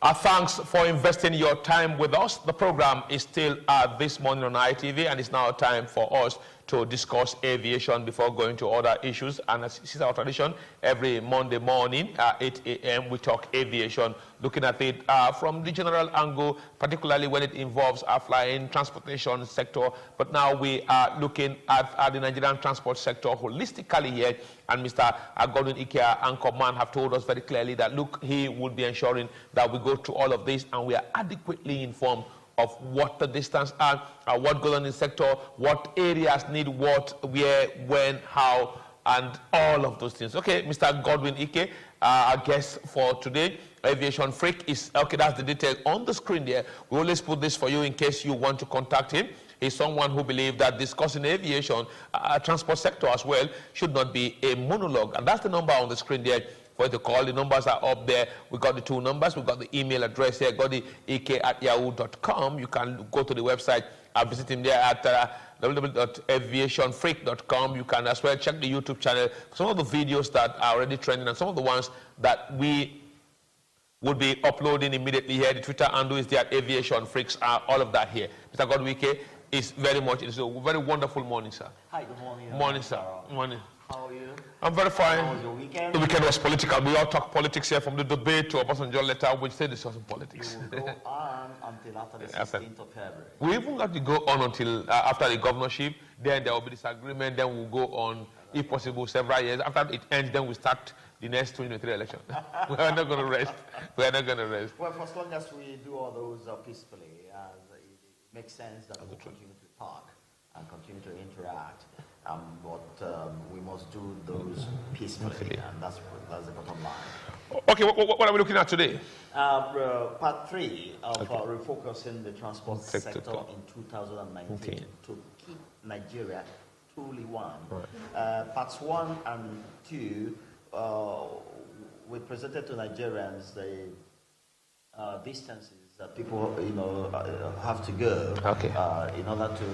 Thanks for investing your time with us. The program is still this morning on ITV, and it's now time for us to discuss aviation before going to other issues. And as is our tradition, every Monday morning at 8 a.m. we talk aviation, looking at it from the general angle, particularly when it involves our flying transportation sector. But now we are looking at the Nigerian transport sector holistically here. And Mr. Godwin Ike, Anchorman, have told us very clearly that, look, he would be ensuring that we go through all of this and we are adequately informed of what the distance are, what goes on in the sector, what areas need what, where, when, how, and all of those things. Okay, Mr. Godwin Ike, our guest for today, Aviation Freak, is, okay, that's the detail on the screen there. We always put this for you in case you want to contact him. He's someone who believes that discussing aviation, transport sector as well, should not be a monologue. And that's the number on the screen there for you to call. The numbers are up there. We got the two numbers. We got the email address here, goddyek@yahoo.com. You can go to the website and visit him there at www.aviationfreak.com. You can as well check the YouTube channel. Some of the videos that are already trending and some of the ones that we would be uploading immediately here. The Twitter handle is there at Aviation Freaks. All of that here. Mr. Godwin Ike, it's a very wonderful morning, sir. Hi, good morning. Morning, sir. Morning. How are you? I'm very fine. How was your weekend? The weekend was political. We all talk politics here, from the debate to Obasanjo letter, which say discussing politics. We will go on until after the 16th of February. We even got to go on until after the governorship. Then there will be disagreement. Then we'll go on, if possible, several years. After it ends, then we start the next 2023 election. We are not going to rest. We are not going to rest. Well, for as long as we do all those peacefully, it makes sense that we'll continue to talk and continue to interact. But we must do those peacefully, and that's the bottom line. Okay, what are we looking at today? Part 3 of refocusing the transport sector in 2019 to keep Nigeria truly one. Right. Parts 1 and 2, we presented to Nigerians the distances that people, have to go in order to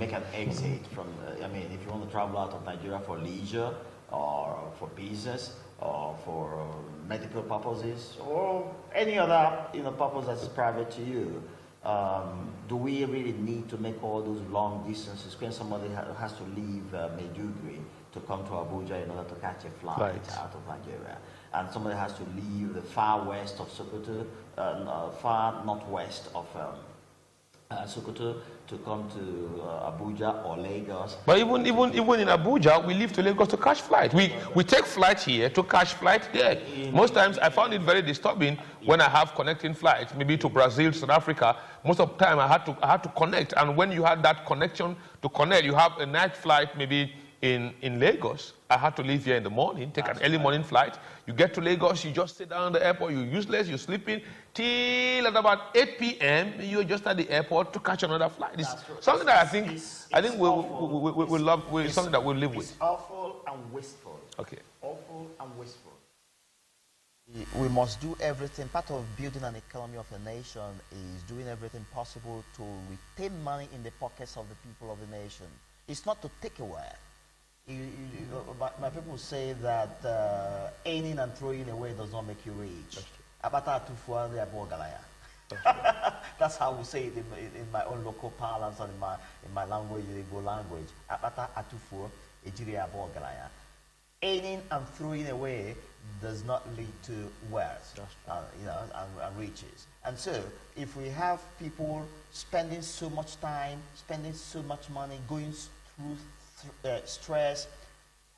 make an exit from. If you want to travel out of Nigeria for leisure, or for business, or for medical purposes, or any other purpose that's private to you, do we really need to make all those long distances? When somebody has to leave Maiduguri to come to Abuja in order to catch a flight out of Nigeria, and somebody has to leave the far west of Sokoto, far northwest of Sokoto to come to Abuja or Lagos. But even in Abuja, we leave to Lagos to catch flight. We take flight here to catch flight there. Most times I found it very disturbing when I have connecting flights, maybe to Brazil, South Africa. Most of the time I had to connect, and when you had that connection to connect, you have a night flight maybe in Lagos. I had to leave here in the morning, take an early morning flight. You get to Lagos, you just sit down at the airport, you're useless, you're sleeping, till at about 8 p.m., you're just at the airport to catch another flight. It's something that I think we love, something that we'll live with. It's awful and wasteful. Okay. Awful and wasteful. We must do everything. Part of building an economy of a nation is doing everything possible to retain money in the pockets of the people of the nation. It's not to take away. My people say that aiming and throwing away does not make you rich. That's how we say it in my own local parlance and in my language, the Igbo language. Aiming and throwing away does not lead to wealth, and riches. And so, if we have people spending so much time, spending so much money, going through stress,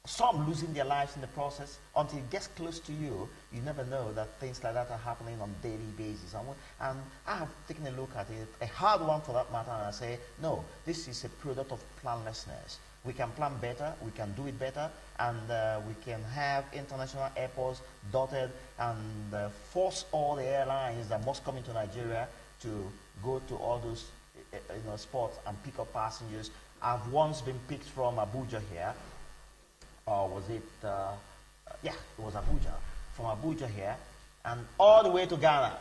some losing their lives in the process, until it gets close to you, you never know that things like that are happening on a daily basis. And I have taken a look at it, a hard one for that matter, and I say, no, this is a product of planlessness. We can plan better, we can do it better, and we can have international airports dotted and force all the airlines that must come into Nigeria to go to all those spots and pick up passengers. I've once been picked from Abuja here, or was it, it was Abuja, from Abuja here, and all the way to Ghana.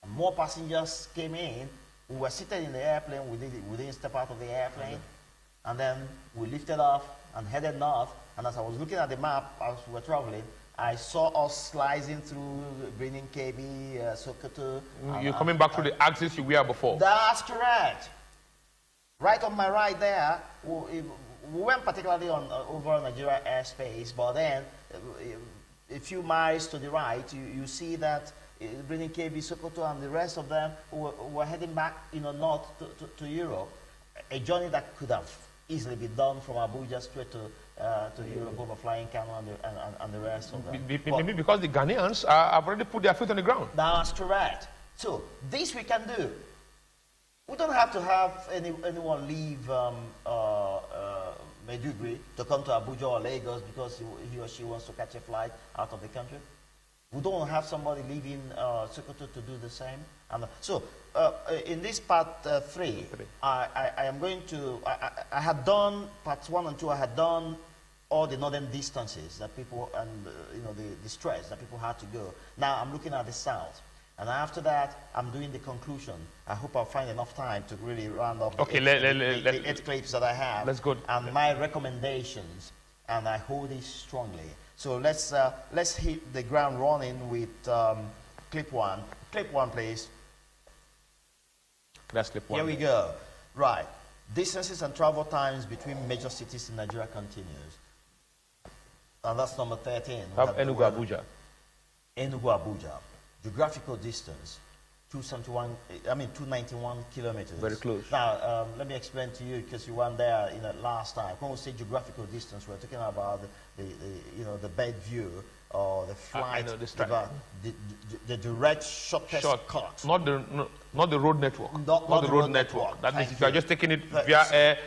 And more passengers came in. We were seated in the airplane, we didn't step out of the airplane, and then we lifted off and headed north, and as I was looking at the map as we were traveling, I saw us slicing through Benin, KB, Sokoto. You're coming back to the axis you were before. That's correct. Right on my right there, we went particularly on over Nigeria airspace, but then a few miles to the right, you see that Benin, KB, Sokoto, and the rest of them were heading back, north to Europe. A journey that could have easily been done from Abuja straight to Europe over flying Kano and the rest of them. Maybe because the Ghanaians have already put their feet on the ground. That's correct. So this we can do. We don't have to have anyone leave Maiduguri to come to Abuja or Lagos because he or she wants to catch a flight out of the country. We don't have somebody leaving Sokoto to do the same. And so in this part 3, I am going to, I had done parts 1 and 2, I had done all the northern distances that people, and the stretch that people had to go. Now I'm looking at the south. And after that, I'm doing the conclusion. I hope I'll find enough time to really round up the 8 clips that I have. Let's go. And my recommendations, and I hold it strongly. So let's hit the ground running with clip 1. Clip 1, please. That's clip 1. Here we go. Right. Distances and travel times between major cities in Nigeria continues. And that's number 13. Enugu Abuja. Enugu Abuja. Geographical distance, 291 kilometers. Very close. Now, let me explain to you, because you weren't there last time. When we say geographical distance, we're talking about the bed view or the flight, the direct shortest cut. Not the road network. Not the road network. That means if you are just taking it via air,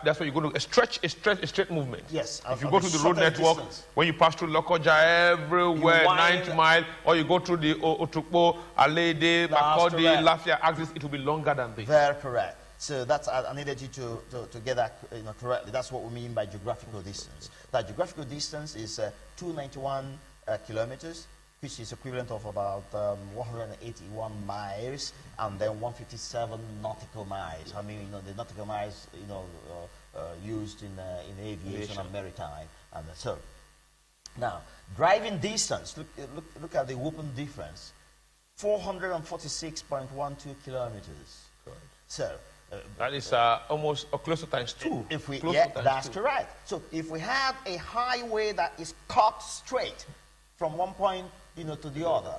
that's what you're going to stretch a straight movement. Yes. If you go to the road network, when you pass through Lokoja everywhere, 9th mile, or you go through the Otukpo, Alede, Makodi, Lafia axis, it will be longer than this. Very correct. So that's, I needed you to get that correctly. That's what we mean by geographical distance. That geographical distance is 291 kilometers, which is equivalent of about 181 miles, and then 157 nautical miles. I mean, the nautical miles, used in aviation and maritime. And so, now, driving distance, look at the whooping difference, 446.12 kilometers. Good. So, that is almost close to times 2. That's correct. So if we have a highway that is cut straight from one point, to the other,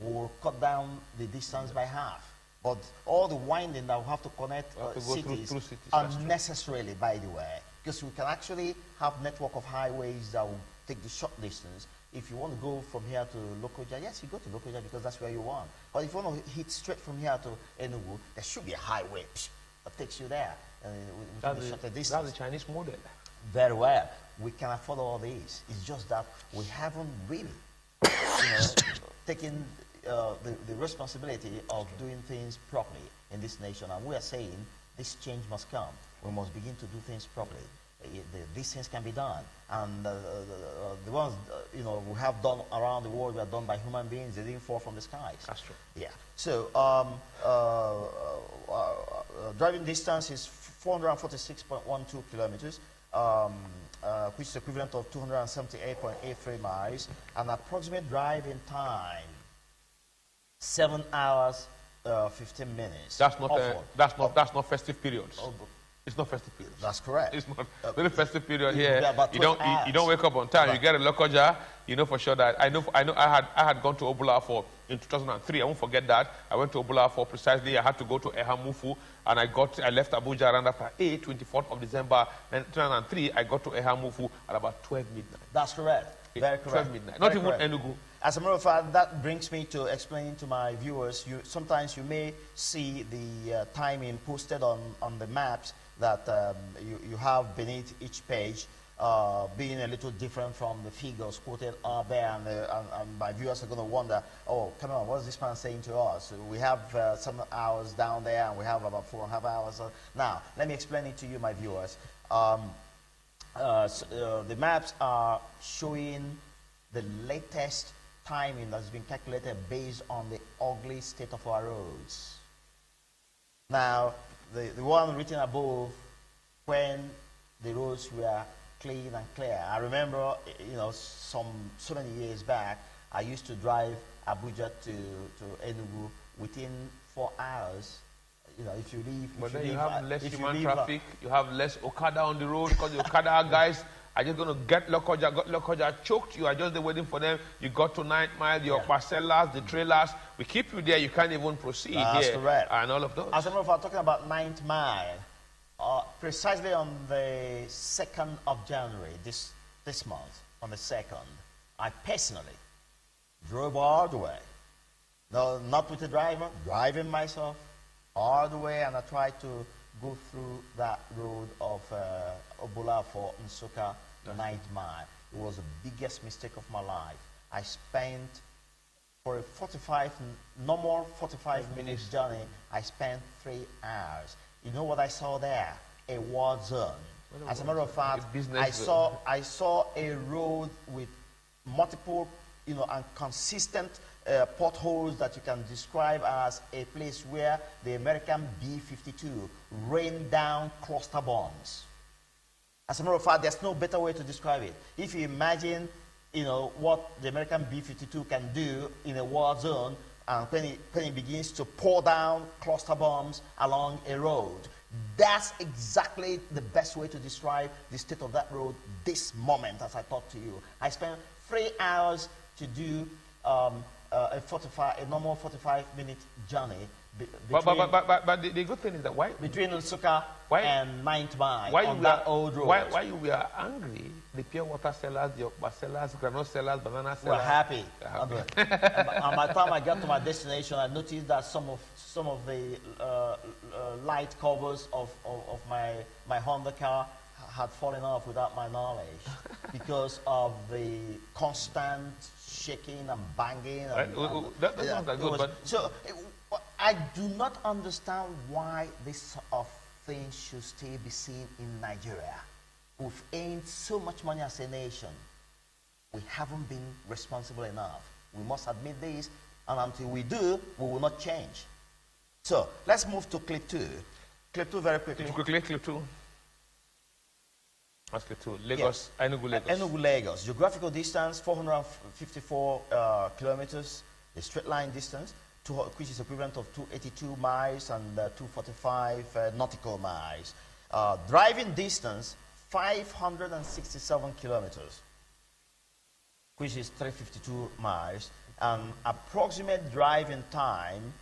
we'll cut down the distance by half. But all the winding that we have to connect cities unnecessarily, by the way, because we can actually have network of highways that will take the short distance. If you want to go from here to Lokoja, yes, you go to Lokoja because that's where you want. But if you want to hit straight from here to Enugu, there should be a highway that takes you there. That's the Chinese model. Very well. We can afford all these. It's just that we haven't really taken the responsibility of doing things properly in this nation. And we are saying this change must come. We must begin to do things properly. These things can be done, and the ones we have done around the world were done by human beings. They didn't fall from the skies. That's true. Yeah. So driving distance is 446.12 kilometers, which is equivalent of 278.83 miles, and approximate driving time 7 hours 15 minutes. That's not festive periods. It's not festive period. That's correct. It's not really festive period here. You don't wake up on time. Right. You get a Lokoja. You know for sure that I had gone to Obulafo in 2003. I won't forget that. I went to Obulafo precisely. I had to go to Ehamufu, and I left Abuja around after 24th of December 2003. I got to Ehamufu at about 12 midnight. That's correct. Very correct. 12 midnight. Not even Enugu. As a matter of fact, that brings me to explaining to my viewers. Sometimes you may see the timing posted on the maps that you have beneath each page, being a little different from the figures quoted up there, and my viewers are going to wonder, oh, come on, what is this man saying to us? We have some hours down there, and we have about 4.5 hours. Now, let me explain it to you, my viewers. The maps are showing the latest timing that's been calculated based on the ugly state of our roads. Now, the one written above, when the roads were clean and clear. I remember, so many years back, I used to drive Abuja to Enugu within 4 hours. If you leave, but then you have less human traffic. You have less Okada on the road because the Okada guys are just going to get Lokoja. Got Lokoja choked. You are just there waiting for them. You got to 9 Mile, your parcellas, the trailers. We keep you there. You can't even proceed. That's correct. And all of those. As a matter of fact, talking about 9th Mile, precisely on the 2nd of January, this month, on the 2nd, I personally drove all the way. No, not with the driver, driving myself all the way, and I tried to go through that road of Obola for Nsukka 9th Mile. It was the biggest mistake of my life. I spent, for a normal 45 minutes journey, I spent 3 hours. You know what I saw there? A war zone. As a matter of fact, I saw a road with multiple, and consistent potholes that you can describe as a place where the American B-52 rained down cluster bombs. As a matter of fact, there's no better way to describe it. If you imagine, what the American B-52 can do in a war zone, and when it begins to pour down cluster bombs along a road, that's exactly the best way to describe the state of that road this moment as I talk to you. I spent 3 hours to do a normal 45-minute journey. But the good thing is that why between Nsukka and 9th Mile on that old road. Why you were angry? The pure water sellers, the okpa sellers, granola sellers, banana sellers were happy. And by the time I got to my destination, I noticed that some of the light covers of my Honda car had fallen off without my knowledge because of the constant shaking and banging. That's not that good. I do not understand why this sort of thing should still be seen in Nigeria. We've earned so much money as a nation. We haven't been responsible enough. We must admit this, and until we do, we will not change. So let's move to clip 2. Clip 2 very quickly. Clip 2. That's clip 2. Lagos, yeah. Enugu, Lagos. Enugu, Lagos. Geographical distance, 454 kilometers. The straight line distance, which is equivalent of 282 miles and 245 nautical miles. Driving distance, 567 kilometers, which is 352 miles. And approximate driving time,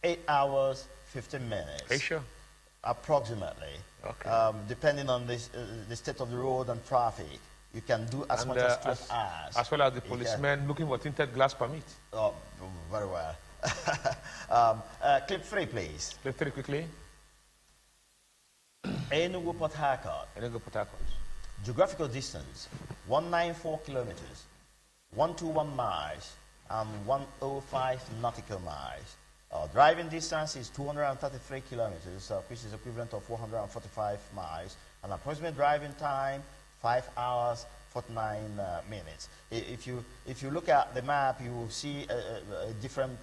8 hours, 15 minutes. Are you sure? Approximately. Okay. Depending on the state of the road and traffic. You can do as much as 12 hours. As well as the policemen looking for tinted glass permit. Oh, very well. Clip 3, please. Clip 3 quickly. Enugu, Port Harcourt. Enugu, Port Harcourt. Geographical distance, 194 kilometers, 121 miles, and 105 nautical miles. Driving distance is 233 kilometers, which is equivalent of 445 miles. And approximate driving time, 5 hours, 49 minutes. If you look at the map, you will see a different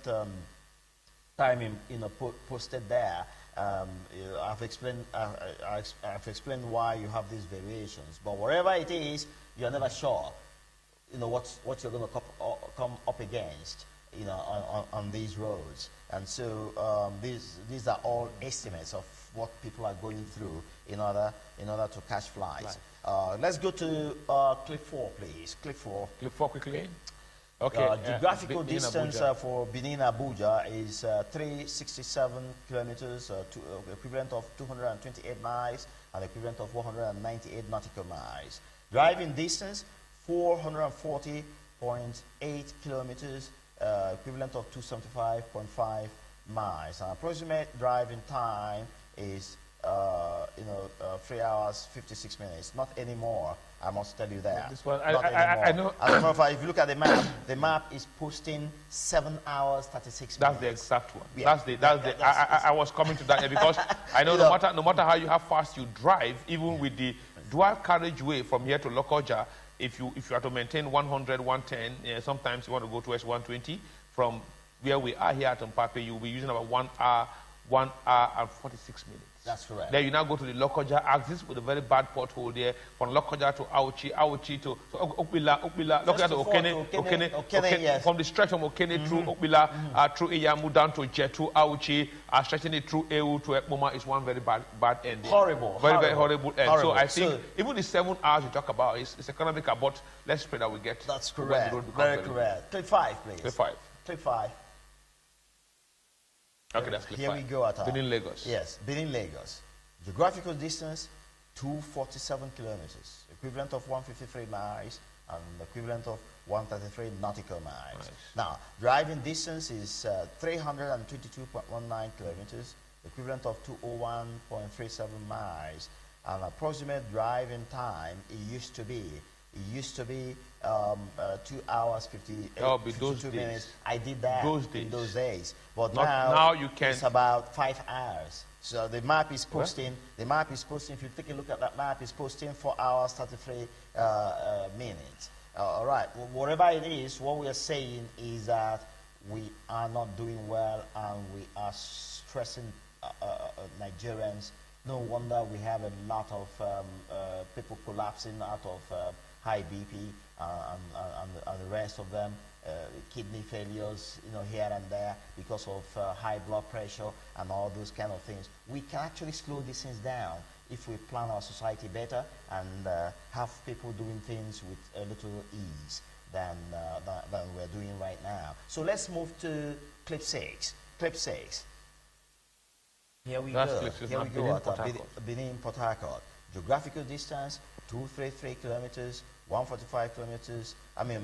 timing posted there. I've explained why you have these variations. But wherever it is, you're never sure, what you're going to come up against, on these roads. And so these are all estimates of what people are going through in order to catch flies. Right. Let's go to clip 4, please. Clip 4. Clip 4 quickly. Okay. Geographical distance for Benin Abuja is 367 kilometers, equivalent of 228 miles, and equivalent of 198 nautical miles. Driving distance 440.8 kilometers, equivalent of 275.5 miles. And approximate driving time is 3 hours 56 minutes. Not anymore, I must tell you that. This one, I know. As a matter of fact, if you look at the map is posting 7 hours 36 minutes. That's the exact one. Yeah, I was coming to that because I know no matter how fast you drive, even with the dual carriageway from here to Lokoja, if you are to maintain 100, 110, sometimes you want to go towards 120. From where we are here at Mpakwe, you'll be using about 1 hour and 46 minutes. That's correct. Then you now go to the Lokoja axis with a very bad pothole there. From Lokoja to Auchi to Okbila, Lokoja to Okene, yes. From the stretch from Okene through Okbila, through Iyamu down to Jetu, Auchi, stretching it through EU to Ekmoma is one very bad end. Horrible. Very horrible end. So I think even the 7 hours you talk about is economical, but let's pray that we get. That's correct. Very correct. Clip 5, please. Clip 5. Clip 5. Okay, that's clip 5. Here we go at Benin, Lagos. Yes, Benin, Lagos. Geographical distance, 247 kilometers, equivalent of 153 miles, and equivalent of 133 nautical miles. Nice. Now, driving distance is 322.19 kilometers, equivalent of 201.37 miles, and approximate driving time, it used to be 2 hours 52 minutes. I did that in those days, but now you can. It's about 5 hours. So the map is posting. The map is posting. If you take a look at that map, it's posting 4 hours 33 minutes. All right. Whatever it is, what we are saying is that we are not doing well, and we are stressing Nigerians. No wonder we have a lot of people collapsing out of high BP and the rest of them, kidney failures, here and there because of high blood pressure and all those kind of things. We can actually slow these things down if we plan our society better and have people doing things with a little ease than we're doing right now. So let's move to clip 6. Clip 6. Here we go. Here we go at Benin, Port Harcourt. Geographical distance, 233 kilometers, 145 kilometers,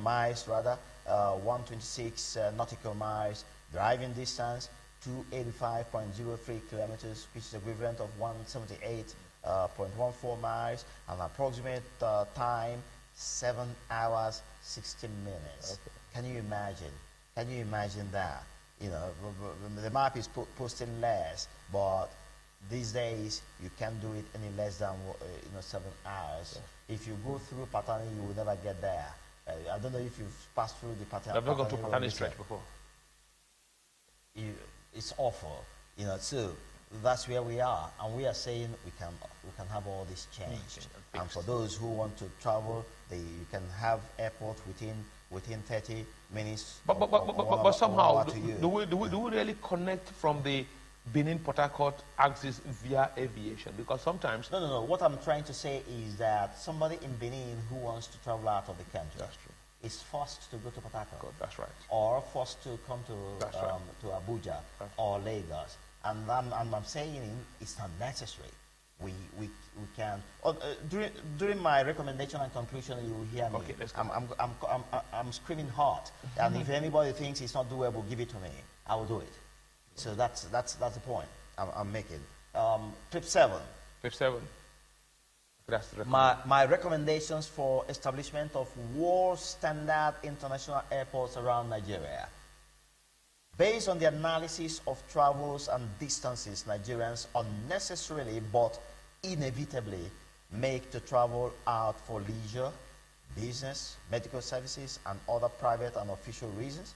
miles rather, 126 nautical miles. Driving distance, 285.03 kilometers, which is equivalent of 178.14 miles, and approximate time, 7 hours, 16 minutes. Okay. Can you imagine? Can you imagine that? The map is posting less, but these days you can't do it any less than 7 hours. Yeah. If you go through Patani, you will never get there. I don't know if you've passed through the Patani. I've not gone to Patani stretch before. It's awful, So that's where we are, and we are saying we can have all this changed. And for those who want to travel, you can have airport within 30 minutes. But somehow, do we really connect from the Benin Port Harcourt axis via aviation? Because sometimes no. What I'm trying to say is that somebody in Benin who wants to travel out of the country, that's true, is forced to go to Port Harcourt. That's right. Or forced to come to Abuja or Lagos. And I'm saying it's not necessary. We can. During my recommendation and conclusion, you will hear me. Okay, let's go. I'm screaming hard. And if anybody thinks it's not doable, give it to me. I will do it. So that's the point I'm making. Clip 7. Clip 7. That's the my recommendations for establishment of world standard international airports around Nigeria. Based on the analysis of travels and distances Nigerians unnecessarily but inevitably make to travel out for leisure, business, medical services, and other private and official reasons,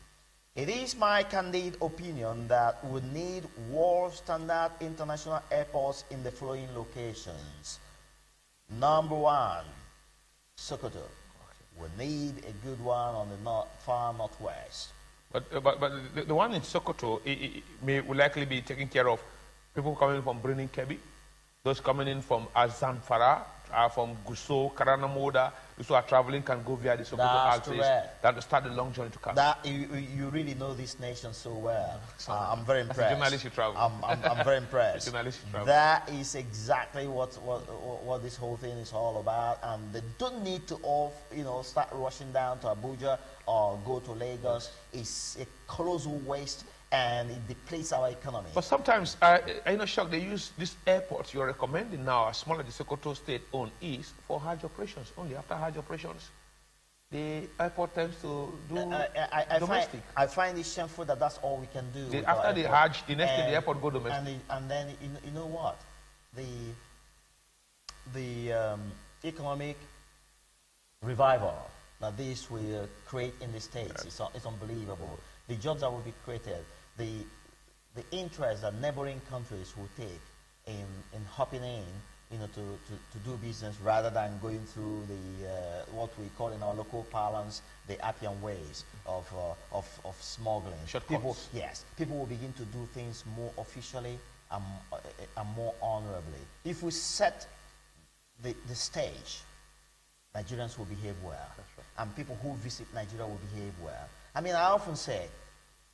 it is my candid opinion that we need world standard international airports in the following locations. Number 1, Sokoto. We need a good one on the far northwest. But the one in Sokoto will likely be taken care of people coming from Birnin Kebbi, those coming in from Zamfara, from Gusau, Karanamoda, those who are traveling can go via the Sokoto axis. That will start the long journey to Kano. You really know this nation so well. I'm very impressed. As a journalist, you travel. I'm very impressed. As a journalist, you travel. That is exactly what this whole thing is all about, and they don't need to start rushing down to Abuja or go to Lagos. It's a colossal waste, and it depletes our economy. But sometimes, Shock, they use these airports you're recommending now, as small as the Sokoto state-owned is, for Hajj operations. Only after Hajj operations, the airport tends to do domestic. I find it shameful that that's all we can do. After the Hajj, the next day the airport go domestic. And then, you know what? The economic revival that this will create in the States is unbelievable. The jobs that will be created, the interest that neighboring countries will take in hopping in, to do business rather than going through the what we call in our local parlance the Appian ways of smuggling. People will begin to do things more officially and more honorably. If we set the stage, Nigerians will behave well. That's right. And people who visit Nigeria will behave well. I mean, I often say,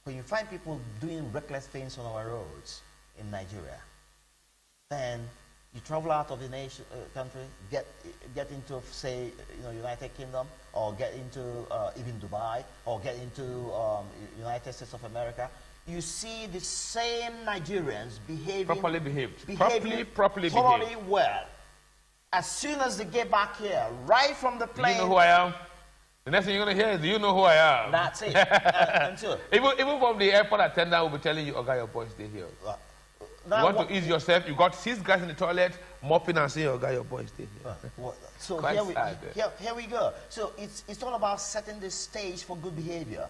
when you find people doing reckless things on our roads in Nigeria, then you travel out of the nation, country, get into, say, United Kingdom, or get into even Dubai, or get into United States of America. You see the same Nigerians behaving properly well. As soon as they get back here, right from the plane. You know who I am? The next thing you're going to hear is, do you know who I am? That's it. Even from the airport attendant will be telling you, okay, your boys, stay here. You want to ease yourself, you got 6 guys in the toilet, mopping and saying, okay, your boys, stay here. So here we go. So it's all about setting the stage for good behavior.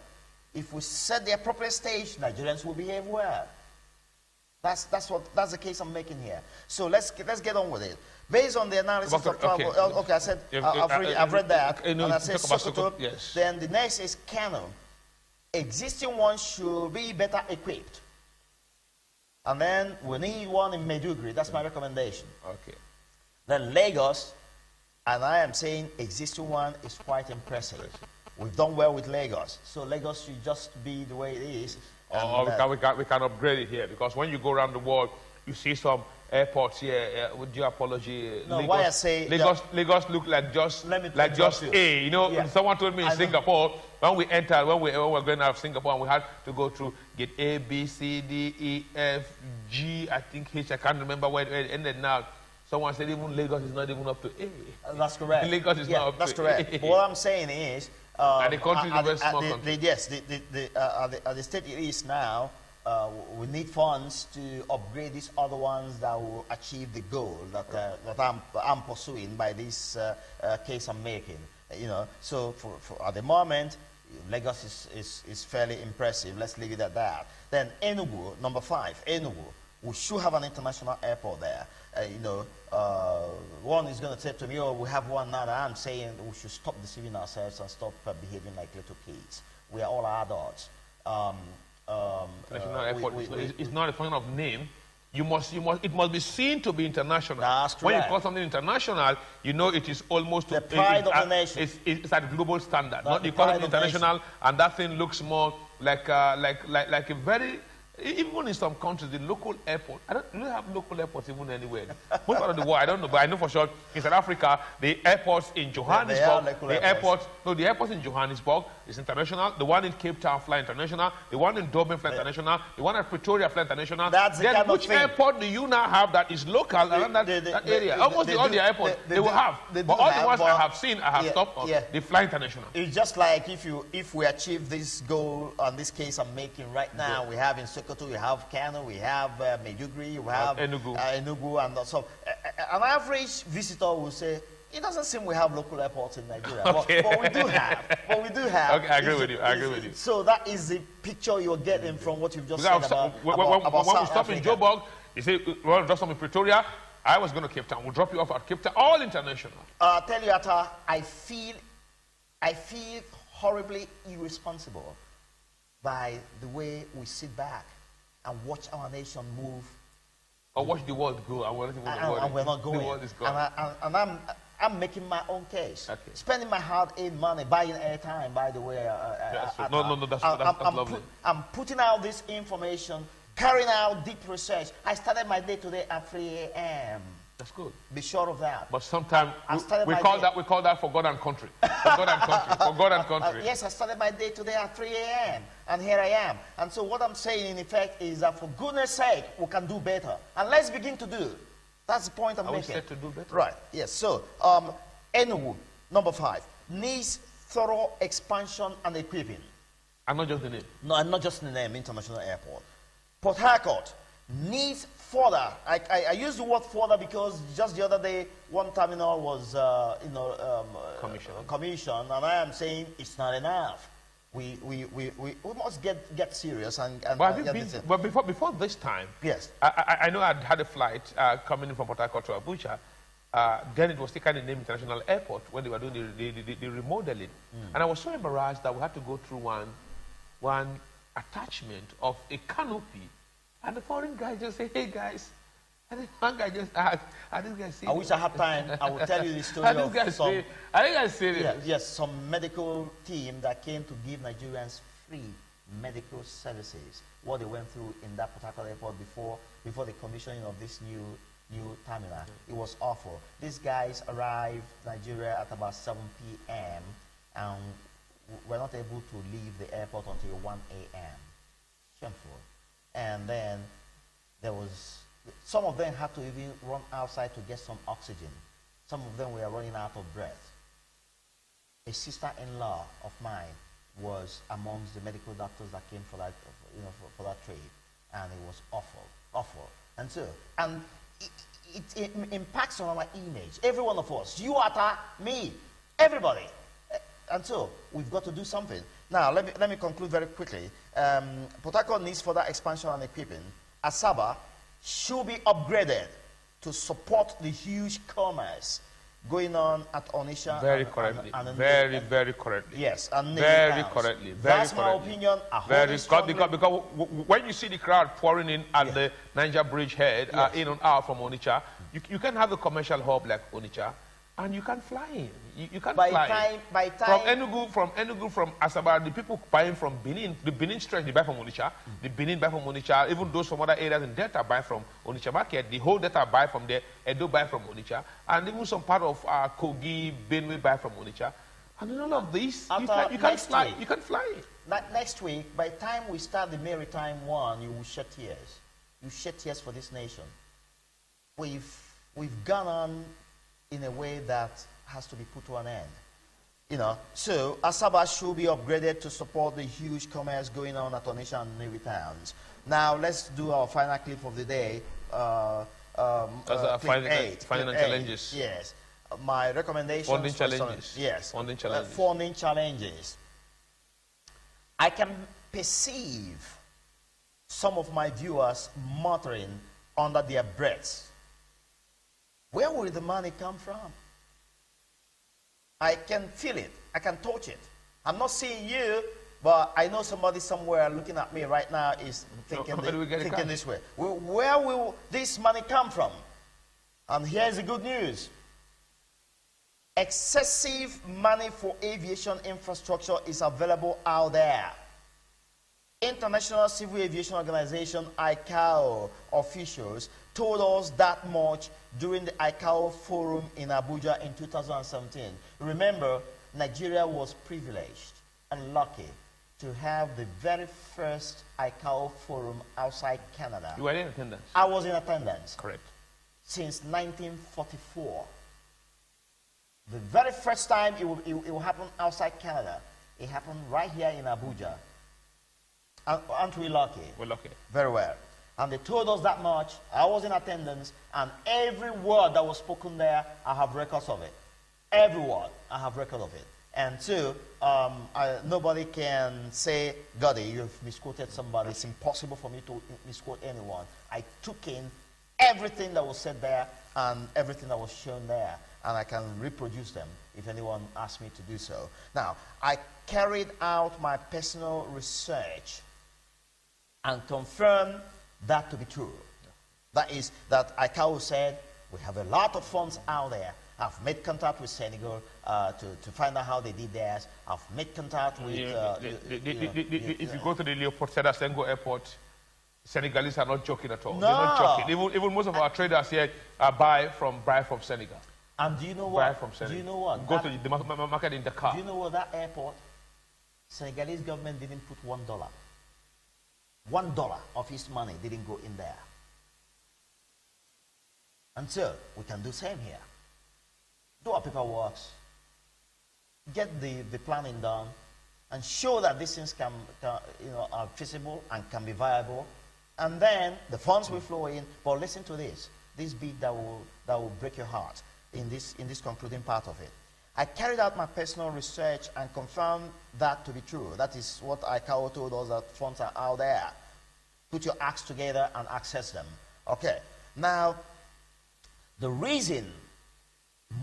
If we set the appropriate stage, Nigerians will behave well. That's the case I'm making here. So let's get on with it. Based on the analysis of travel, I said I've read that, and I said Sokoto. Yes. Then the next is Kano. Existing ones should be better equipped, and then we need one in Maiduguri. That's my recommendation. Okay. Then Lagos, and I am saying existing one is quite impressive. We've done well with Lagos, so Lagos should just be the way it is. Or we can upgrade it here, because when you go around the world, you see some airports here. With due apology, no, Lagos, why I say Lagos look like just A. Someone told me in Singapore when we were going out of Singapore, and we had to go through gate A, B, C, D, E, F, G, I think H. I can't remember where it ended now. Someone said even Lagos is not even up to A. That's correct. Lagos is not up that's to correct. A. But what I'm saying is, and the country is a very small country. At the state it is now, we need funds to upgrade these other ones that will achieve the goal that I'm pursuing by this case I'm making. So for at the moment, Lagos is fairly impressive. Let's leave it at that. Then Enugu, number 5, Enugu. We should have an international airport there. One is going to say to me, oh, we have one now. I'm saying we should stop deceiving ourselves and stop behaving like little kids. We are all adults. International airport is not a function of name. It must be seen to be international. That's correct. When you call something international, you know it is almost the pride of the nation. It's at global standard. Not you call it international, and that thing looks more like a very. Even in some countries, the local airport, we don't have local airports even anywhere. Most part of the world, I don't know, but I know for sure in South Africa, the airports in Johannesburg, the airports in Johannesburg is international. The one in Cape Town fly international. The one in Durban fly international. The one at Pretoria fly international. Then which airport do you now have that is local around that area? Almost all the airports they will have. But all the ones I have seen, I have stopped, they fly international. It's just like if we achieve this goal on this case I'm making right now, we have in Sokoto, we have Kano, we have Maiduguri, we have Enugu, and so an average visitor will say, it doesn't seem we have local airports in Nigeria, but we do have. Okay, I agree with you. So that is the picture you're getting from what you've just said about when we stop in Africa. Joburg, you say, well, drop some in Pretoria. I was going to Cape Town. We'll drop you off at Cape Town, all international. I'll tell you, Atta, I feel horribly irresponsible by the way we sit back and watch our nation move. Or watch the world go, and we're not going. The world is going. And I'm making my own case. Okay. Spending my hard-earned money, buying airtime, by the way. That's lovely. I'm putting out this information, carrying out deep research. I started my day today at 3 a.m. That's good. Be sure of that. But sometimes we call that for God and country. For God and country. For God and country. Yes, I started my day today at 3 a.m. and here I am. And so what I'm saying in effect is that for goodness sake, we can do better. And let's begin to do. That's the point I'm making. Said to do better. Right. Yes. So Enugu, number 5, needs thorough expansion and equipping. And not just the name. No, and not just the name, international airport. Port Harcourt needs further. I use the word further because just the other day, one terminal was, commissioned, and I am saying it's not enough. we must get serious and but before this time, yes, I know I'd had a flight coming in from Port Harcourt to Abuja. Then it was still kind of named International Airport when they were doing the remodeling, and I was so embarrassed that we had to go through one attachment of a canopy, and the foreign guy just said, "Hey guys." And then one guy just asked, I wish I had time, I will tell you the story of some... I think I said it. Yes, some medical team that came to give Nigerians free medical services. What they went through in that Port Harcourt airport before the commissioning of this new terminal. It was awful. These guys arrived Nigeria at about 7 p.m. and were not able to leave the airport until 1 a.m. Shameful. And then there was... Some of them had to even run outside to get some oxygen. Some of them were running out of breath. A sister-in-law of mine was amongst the medical doctors that came for that, for that trade, and it was awful. And so, it impacts on our image. Every one of us, you, Ata, me, everybody. And so, we've got to do something. Now, let me conclude very quickly. Port Harcourt needs further expansion and equipping. Asaba should be upgraded to support the huge commerce going on at Onitsha. Very correctly. Very correctly. Yes, and very correctly. That's my opinion. Because when you see the crowd pouring in at the Niger Bridge head, in and out from Onitsha, you can have a commercial hub like Onitsha, and you can fly in. You can fly in. From Enugu, from Asaba, the people buying from Benin, the Benin stretch, they buy from Onitsha. The Benin buy from Onitsha. Even those from other areas in Delta buy from Onitsha market. The whole Delta buy from there. Edo buy from Onitsha. And even some part of Kogi, Benue buy from Onitsha. And in all of this, you can fly. You can fly. Next week, by the time we start the Maritime One, you will shed tears. You shed tears for this nation. We've gone on in a way that has to be put to an end. So Asaba should be upgraded to support the huge commerce going on at Onitsha and Navy towns. Now let's do our final clip of the day. Financial challenges. Yes. My recommendations. Funding challenges. Yes. Funding challenges. Funding challenges. I can perceive some of my viewers muttering under their breaths. Where will the money come from? I can feel it. I can touch it. I'm not seeing you, but I know somebody somewhere looking at me right now is thinking this way. Where will this money come from? And here's the good news. Excessive money for aviation infrastructure is available out there. International Civil Aviation Organization, ICAO officials told us that much during the ICAO forum in Abuja in 2017. Remember, Nigeria was privileged and lucky to have the very first ICAO forum outside Canada. You were in attendance? I was in attendance. Correct. Since 1944. The very first time it will happen outside Canada, it happened right here in Abuja. Aren't we lucky? We're lucky. Very well. And they told us that much. I was in attendance, and every word that was spoken there, I have records of it. Every word, I have record of it. And so, nobody can say, Gotti, you've misquoted somebody. It's impossible for me to misquote anyone. I took in everything that was said there and everything that was shown there, and I can reproduce them if anyone asks me to do so. Now, I carried out my personal research and confirmed that to be true. That is, that ICAO said, we have a lot of funds out there. I've made contact with Senegal to find out how they did theirs. I've made contact with... if you go to the Leopold Sédar Senghor Airport, Senegalese are not joking at all. No. They're not joking. Even most of our traders here buy from Senegal. And do you know what? Buy from Senegal. Do you know what? Go to the market in Dakar. Do you know what? That airport, Senegalese government didn't put $1. $1 of his money didn't go in there. And so, we can do same here. Do our paperwork, get the planning done, and show that these things are feasible and can be viable. And then the funds will flow in. But listen to this bit that will break your heart in this concluding part of it. I carried out my personal research and confirmed that to be true. That is what ICAO told us, that funds are out there. Put your acts together and access them. Okay. Now, the reason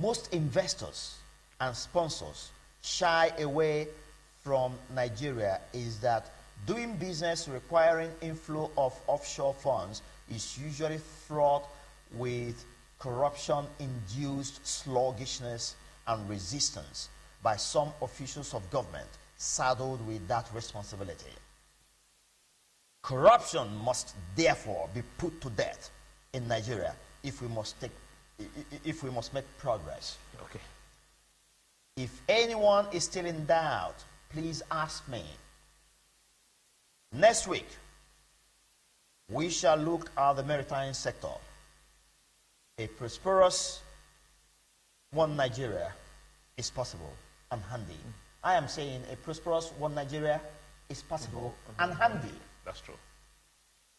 most investors and sponsors shy away from Nigeria is that doing business requiring inflow of offshore funds is usually fraught with corruption-induced sluggishness and resistance by some officials of government saddled with that responsibility. Corruption must therefore be put to death in Nigeria if we must make progress. Okay. If anyone is still in doubt, please ask me. Next week, we shall look at the maritime sector. A prosperous one Nigeria is possible and handy. I am saying a prosperous one Nigeria is possible and handy. That's true.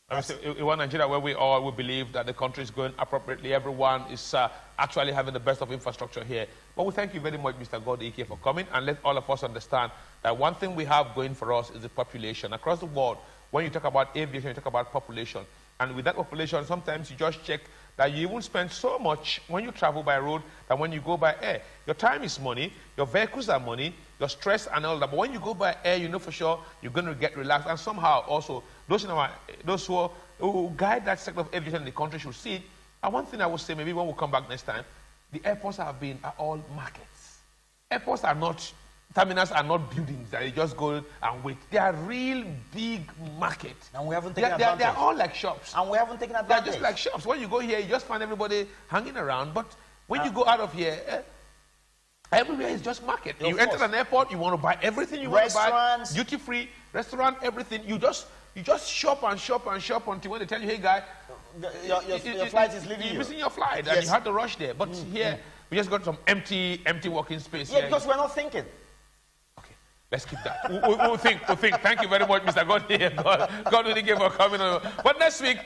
I mean, one Nigeria where we all will believe that the country is going appropriately. Everyone is actually having the best of infrastructure here. But we thank you very much, Mr. God Ike, for coming, and let all of us understand that one thing we have going for us is the population. Across the world, when you talk about aviation, you talk about population. And with that population, sometimes you just check that you won't spend so much when you travel by road than when you go by air. Your time is money, your vehicles are money, your stress and all that. But when you go by air, you know for sure you're going to get relaxed. And somehow also, those who guide that sector of aviation in the country should see it. And one thing I will say, maybe when we come back next time, the airports are all markets. Airports are not, terminals are not buildings that you just go and wait. They are real big markets. And we haven't taken advantage. They're all like shops. And we haven't taken advantage. They're just like shops. When you go here, you just find everybody hanging around. But when you go out of here, everywhere is just market. You enter an airport, you want to buy everything you want to buy. Duty-free, restaurant, everything. You just shop and shop and shop until when they tell you, hey, guy, your flight is leaving you. You're missing your flight, and you had to rush there. But here, we just got some empty working space. Yeah, because we're not thinking. Okay, let's keep that. We'll think. Thank you very much, Mr. God willing for coming on. But next week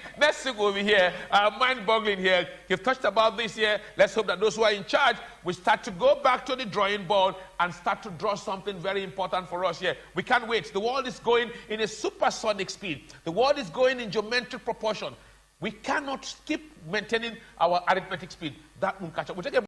we'll be here. Mind-boggling here. You've touched about this here. Let's hope that those who are in charge will start to go back to the drawing board and start to draw something very important for us here. We can't wait. The world is going in a supersonic speed. The world is going in geometric proportion. We cannot keep maintaining our arithmetic speed. That won't catch up. We'll take a